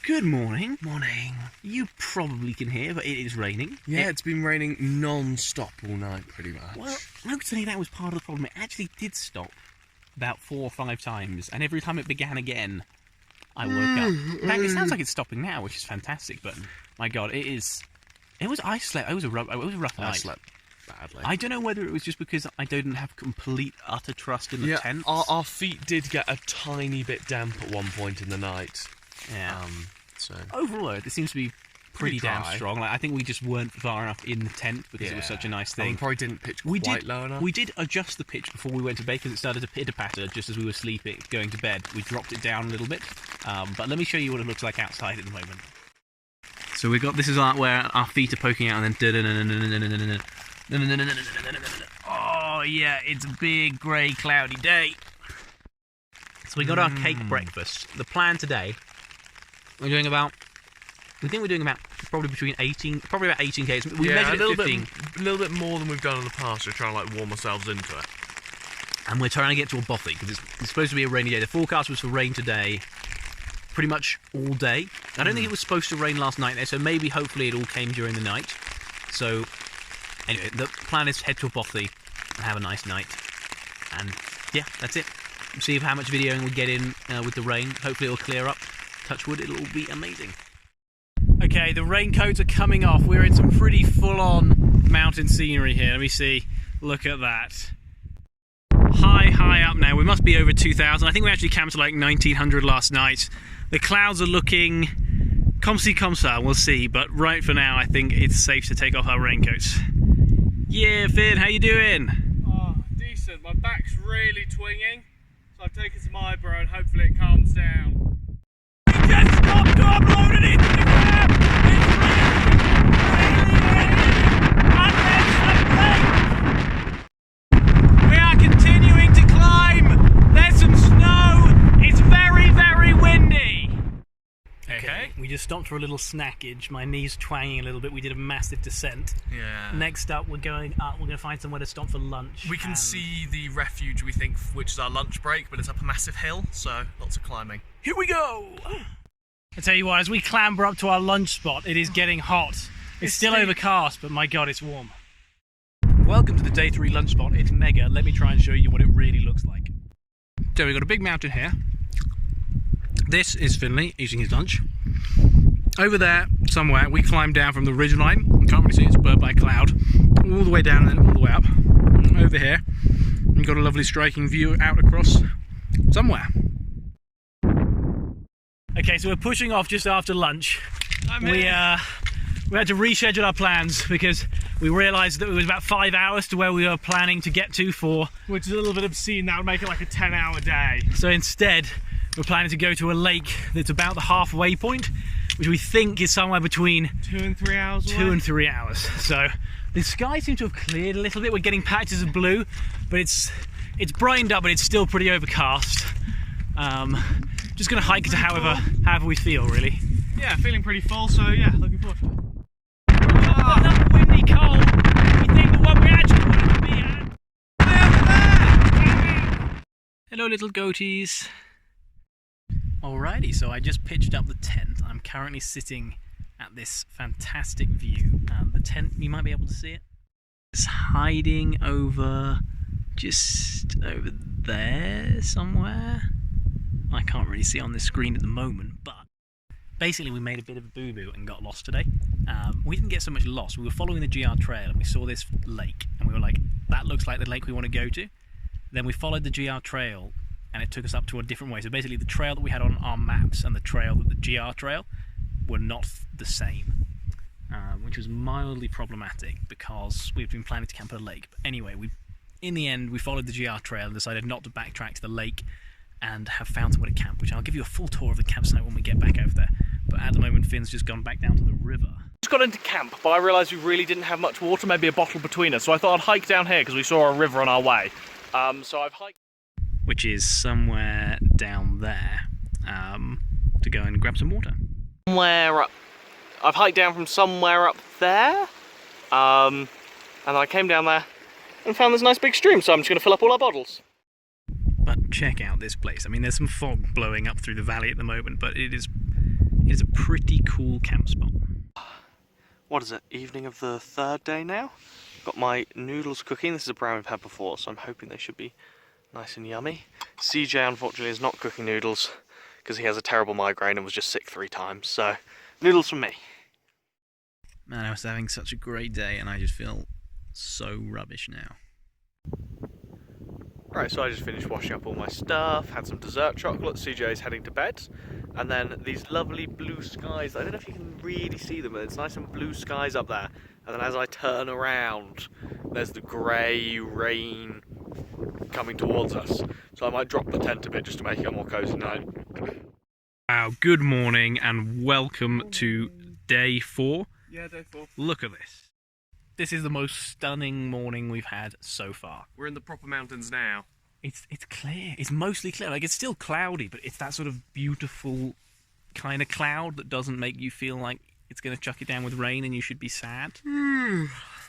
Good morning. Morning. You probably can hear, but it is raining. Yeah, it's been raining non-stop all night, pretty much. Well, actually, that was part of the problem. It actually did stop about 4 or 5 times, and every time it began again, I woke up. In fact, it sounds like it's stopping now, which is fantastic, but my God, it was I slept. It was a rough night. I slept badly. I don't know whether it was just because I don't have complete, utter trust in the tent. Our feet did get a tiny bit damp at one point in the night. Yeah. So overall, it seems to be pretty damn dry. strong. Like, I think we just weren't far enough in the tent because it was such a nice thing. And we probably didn't pitch quite low enough. We did adjust the pitch before we went to bed because it started to pitter-patter just as we were sleeping, going to bed. We dropped it down a little bit. But let me show you what it looks like outside at the moment. So this is where our feet are poking out, and then oh yeah, it's a big grey cloudy day. So we got our cake breakfast. The plan today, we think we're doing about probably between 18 Ks. We measured it 15. A little bit more than we've done in the past. We're trying to like warm ourselves into it. And we're trying to get to a bothy because it's supposed to be a rainy day. The forecast was for rain today, pretty much all day. I don't think it was supposed to rain last night there, so maybe hopefully it all came during the night. So anyway, the plan is to head to a bothy and have a nice night. And yeah, that's it. See how much videoing we get in with the rain. Hopefully it'll clear up. Touch wood, it'll all be amazing. Okay, the raincoats are coming off. We're in some pretty full-on mountain scenery here. Let me see. Look at that. High up now. We must be over 2,000. I think we actually camped at like 1,900 last night. The clouds are looking comme ci comme ça. We'll see. But right for now, I think it's safe to take off our raincoats. Yeah, Finn, how you doing? Oh, decent. My back's really twinging. So I've taken some eyebrow and hopefully it calms down. We just stopped to upload it into the camp! We are continuing to climb! There's some snow! It's very, very windy! Okay, we just stopped for a little snackage. My knee's twanging a little bit. We did a massive descent. Yeah. Next up, we're going up. We're going to find somewhere to stop for lunch. We can see the refuge, we think, which is our lunch break, but it's up a massive hill, so lots of climbing. Here we go! I tell you what, as we clamber up to our lunch spot, it is getting hot. It's still overcast, but my God, it's warm. Welcome to the day 3 lunch spot. It's mega. Let me try and show you what it really looks like. So we've got a big mountain here. This is Finley eating his lunch. Over there, somewhere, we climbed down from the ridgeline. You can't really see, it's blurred by a cloud. All the way down and then all the way up. And over here, we've got a lovely striking view out across somewhere. Okay, so we're pushing off just after lunch. We had to reschedule our plans because we realised that it was about 5 hours to where we were planning to get to for... Which is a little bit obscene. That would make it like a 10-hour day. So instead, we're planning to go to a lake that's about the halfway point, which we think is somewhere between 2 and 3 hours away. 2 and 3 hours. So the sky seems to have cleared a little bit. We're getting patches of blue, but it's brightened up, but it's still pretty overcast. Just going to hike to however we feel, really. Yeah, feeling pretty full, so yeah, looking forward to it. Another windy cold. We think the one we actually wanted to be at. Hello, little goatees. Alrighty, so I just pitched up the tent. I'm currently sitting at this fantastic view. The tent, you might be able to see it. It's hiding just over there somewhere. I can't really see on this screen at the moment, but basically we made a bit of a boo-boo and got lost today. We didn't get so much lost. We were following the GR trail and we saw this lake and we were like, that looks like the lake we want to go to. Then we followed the GR trail and it took us up to a different way. So basically the trail that we had on our maps and the trail that the GR trail were not the same, which was mildly problematic because we've been planning to camp at a lake. But anyway, in the end we followed the GR trail and decided not to backtrack to the lake and have found somewhere to camp, which I'll give you a full tour of the campsite when we get back over there. But at the moment, Finn's just gone back down to the river. Just got into camp, but I realised we really didn't have much water, maybe a bottle between us, so I thought I'd hike down here because we saw a river on our way. So I've hiked... Which is somewhere down there, to go and grab some water. I've hiked down from somewhere up there, and I came down there and found this nice big stream, so I'm just going to fill up all our bottles. But check out this place. I mean, there's some fog blowing up through the valley at the moment, but it is It is a pretty cool camp spot. What is it? Evening of the third day now? Got my noodles cooking. This is a brown we've had before, so I'm hoping they should be nice and yummy. CJ, unfortunately, is not cooking noodles because he has a terrible migraine and was just sick 3 times, so noodles from me. Man, I was having such a great day and I just feel so rubbish now. Right, so I just finished washing up all my stuff, had some dessert chocolate, CJ's heading to bed, and then these lovely blue skies, I don't know if you can really see them, but it's nice and blue skies up there, and then as I turn around, there's the grey rain coming towards us, so I might drop the tent a bit just to make it a more cosy night. Wow, good morning and welcome to day 4. Yeah, day 4. Look at this. This is the most stunning morning we've had so far. We're in the proper mountains now. It's clear. It's mostly clear. Like, it's still cloudy, but it's that sort of beautiful kind of cloud that doesn't make you feel like it's going to chuck it down with rain and you should be sad.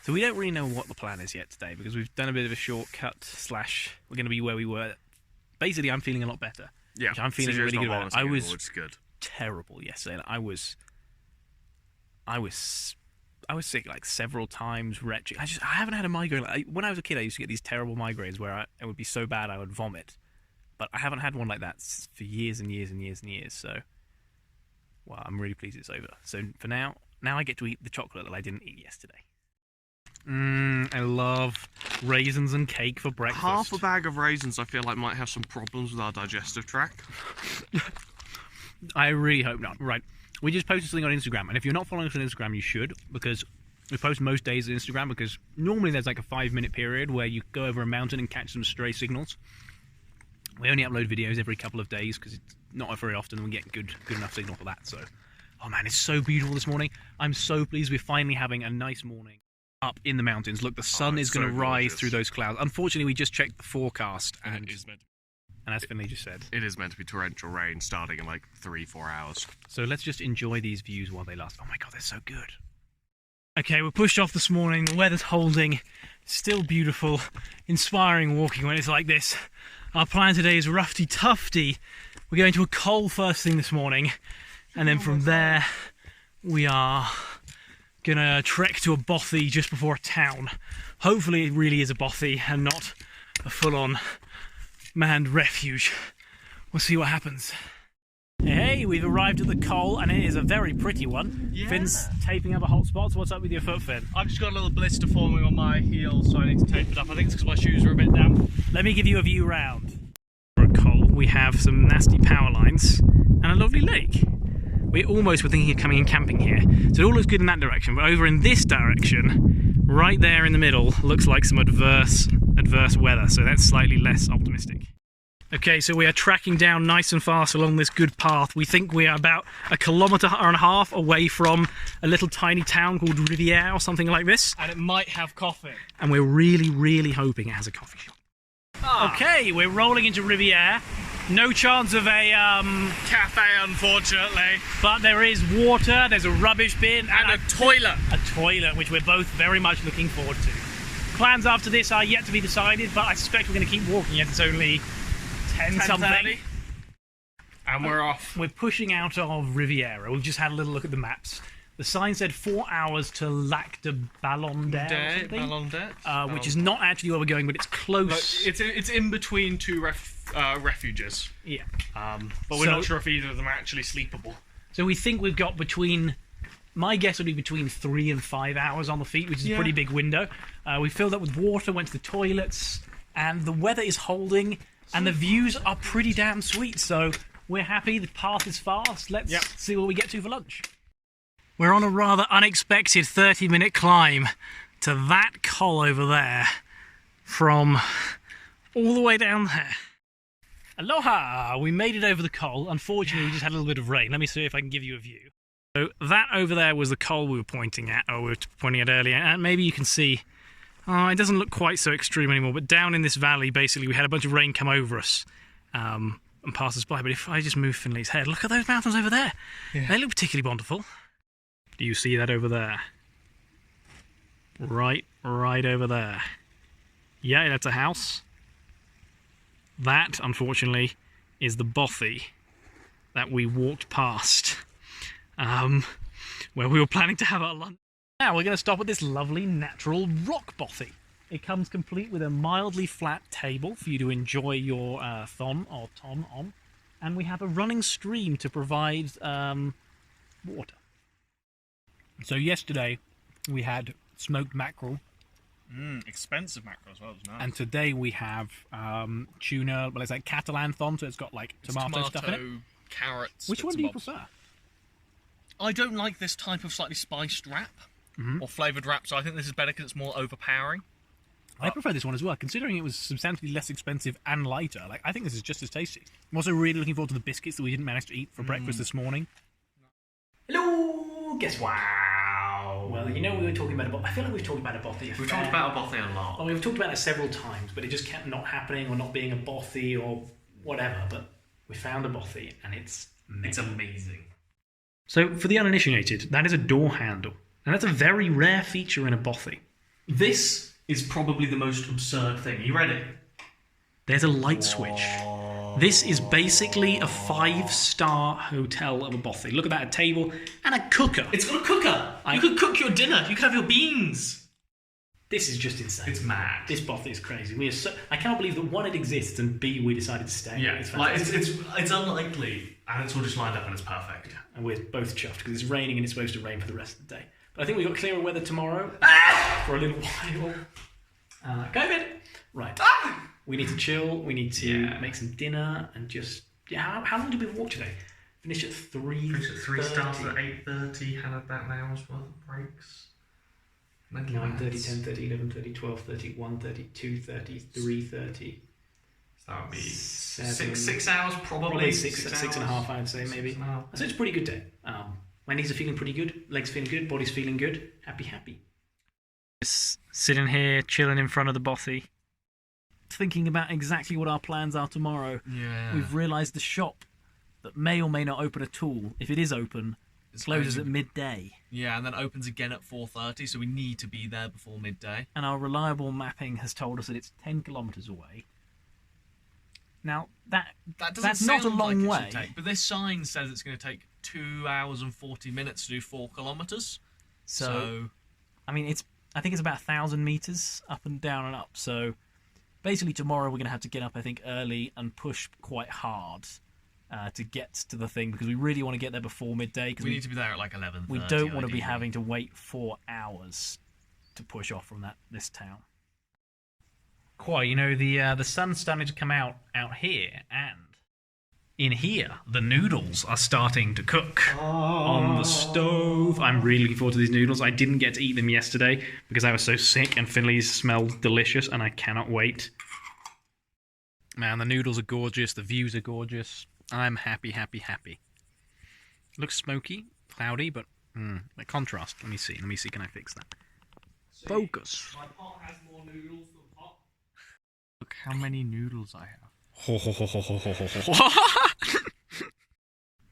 So we don't really know what the plan is yet today because we've done a bit of a shortcut / we're going to be where we were. Basically, I'm feeling a lot better. Yeah, I'm feeling really good about it. I was good. terrible yesterday. I was sick like several times, retching. I haven't had a migraine. When I was a kid, I used to get these terrible migraines where it would be so bad I would vomit. But I haven't had one like that for years and years and years and years. So, well, I'm really pleased it's over. So for now I get to eat the chocolate that I didn't eat yesterday. I love raisins and cake for breakfast. Half a bag of raisins I feel like might have some problems with our digestive tract. I really hope not. Right. We just posted something on Instagram, and if you're not following us on Instagram, you should, because we post most days on Instagram, because normally there's like a 5-minute period where you go over a mountain and catch some stray signals. We only upload videos every couple of days, because it's not very often we get good enough signal for that, so... Oh man, it's so beautiful this morning. I'm so pleased we're finally having a nice morning up in the mountains. Look, the sun is going to rise through those clouds. Unfortunately, we just checked the forecast, and as Finley just said, it is meant to be torrential rain starting in like 3-4 hours. So let's just enjoy these views while they last. Oh my god, they're so good. Okay, we're pushed off this morning. The weather's holding. Still beautiful, inspiring walking when it's like this. Our plan today is roughy tufty. We're going to a col first thing this morning, and then from there we are gonna trek to a bothy just before a town. Hopefully it really is a bothy and not a full-on manned refuge. We'll see what happens. Hey, we've arrived at the col and it is a very pretty one. Yeah. Finn's taping up a hot spot. So what's up with your foot, Finn? I've just got a little blister forming on my heel, so I need to tape it up. I think it's because my shoes are a bit damp. Let me give you a view round. For a col, we have some nasty power lines and a lovely lake. We almost were thinking of coming and camping here. So it all looks good in that direction, but over in this direction, right there in the middle, looks like some adverse weather, so that's slightly less optimistic. Okay, so we are tracking down nice and fast along this good path. We think we are about 1.5 kilometers away from a little tiny town called Riviera or something like this. And it might have coffee. And we're really, really hoping it has a coffee shop. Okay, we're rolling into Riviera. No chance of a cafe, unfortunately. but there is water, there's a rubbish bin, And a toilet. A toilet, which we're both very much looking forward to. Plans after this are yet to be decided, but I suspect we're going to keep walking as it's only 10 something. And we're off. We're pushing out of Riviera. We've just had a little look at the maps. The sign said 4 hours to Lac de Ballondet, which is not actually where we're going, but it's close. Like, it's in between 2 refuges. Yeah. But we're not sure if either of them are actually sleepable. So we think we've got my guess would be between 3 and 5 hours on the feet, which is a pretty big window. We filled up with water, went to the toilets, and the weather is holding, and the views are pretty damn sweet. So we're happy. The path is fast. Let's see what we get to for lunch. We're on a rather unexpected 30-minute climb to that col over there from all the way down there. Aloha! We made it over the col. Unfortunately, we just had a little bit of rain. Let me see if I can give you a view. So that over there was the col we were pointing at earlier, and maybe you can see, it doesn't look quite so extreme anymore, but down in this valley, basically, we had a bunch of rain come over us and pass us by. But if I just move Finley's head, look at those mountains over there. Yeah. They look particularly wonderful. Do you see that over there? Right over there. Yeah, that's a house. That, unfortunately, is the bothy that we walked past. where we were planning to have our lunch. Now we're going to stop at this lovely natural rock bothy. It comes complete with a mildly flat table for you to enjoy your thon or tom on, and we have a running stream to provide water. So yesterday we had smoked mackerel. Expensive mackerel as well. It was nice. And today we have tuna. Well, it's like Catalan thon, so it's got like tomato stuff in it. Carrots. Which one do you prefer? I don't like this type of slightly spiced wrap or flavoured wrap, so I think this is better because it's more overpowering. I prefer this one as well, considering it was substantially less expensive and lighter. Like, I think this is just as tasty. I'm also really looking forward to the biscuits that we didn't manage to eat for breakfast this morning. Hello! Guess wow! Well, you know we were talking about a bothy. I feel like we've talked about a bothy. We've talked about a bothy a lot. Well, we've talked about it several times, but it just kept not happening or not being a bothy or whatever. But we found a bothy, and it's amazing. It's amazing. So, for the uninitiated, that is a door handle. And that's a very rare feature in a bothy. This is probably the most absurd thing. Are you ready? There's a light switch. This is basically a 5-star hotel of a bothy. Look at that, a table and a cooker. It's got a cooker. You could cook your dinner. You could have your beans. This is just insane. It's mad. This bothy is crazy. I cannot believe that 1, it exists, and B, we decided to stay. Yeah, it's unlikely, and it's all just lined up and it's perfect. And we're both chuffed because it's raining and it's supposed to rain for the rest of the day. But I think we've got clearer weather tomorrow for a little while. COVID. Right. We need to chill. We need to make some dinner and just... Yeah, how long did we walk today? Finish at 3. Finished at 3, started at 8:30, had about an hour's worth of breaks. 9:30, 10:30, 11:30, 12:30, 1:30, 2:30, 3:30. So that would be 7, 6 hours probably. Probably 6.5, I'd say, maybe. 6.5. So it's a pretty good day. My knees are feeling pretty good, legs feeling good, body's feeling good. Happy. Just sitting here, chilling in front of the bothy, thinking about exactly what our plans are tomorrow. Yeah. We've realised the shop that may or may not open at all, if it is open, closes at midday. Yeah, and then opens again at 4:30, so we need to be there before midday. And our reliable mapping has told us that it's 10 kilometres away. Now, that's not a long way. But this sign says it's going to take 2 hours and 40 minutes to do 4 kilometres. So I mean, I think it's about 1,000 metres up and down and up. So basically tomorrow we're going to have to get up, I think, early and push quite hard to get to the thing, because we really want to get there before midday. We need to be there at like 11:30. We don't want to be having to wait 4 hours to push off from this town. Quite, you know, the sun's starting to come out here, and in here the noodles are starting to cook on the stove. I'm really looking forward to these noodles. I didn't get to eat them yesterday because I was so sick, and Finley's smelled delicious, and I cannot wait. Man, the noodles are gorgeous, the views are gorgeous. I'm happy. Looks smoky, cloudy, but the contrast. Let me see, can I fix that? Focus. My pot has more noodles than pot. Look how many noodles I have.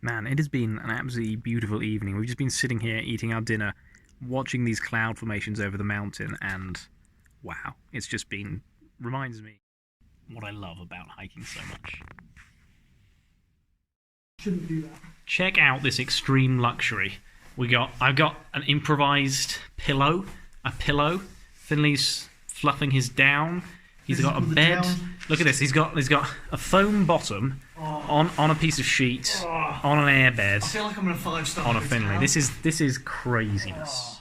Man, it has been an absolutely beautiful evening. We've just been sitting here eating our dinner, watching these cloud formations over the mountain, and wow, it's just been... reminds me what I love about hiking so much. Shouldn't do that. Check out this extreme luxury. I've got an improvised pillow. A pillow. Finley's fluffing his down. He's got a bed. Look at this. He's got a foam bottom on a piece of sheet on an airbed. I feel like I'm in a 5-star on a Finley. This is craziness.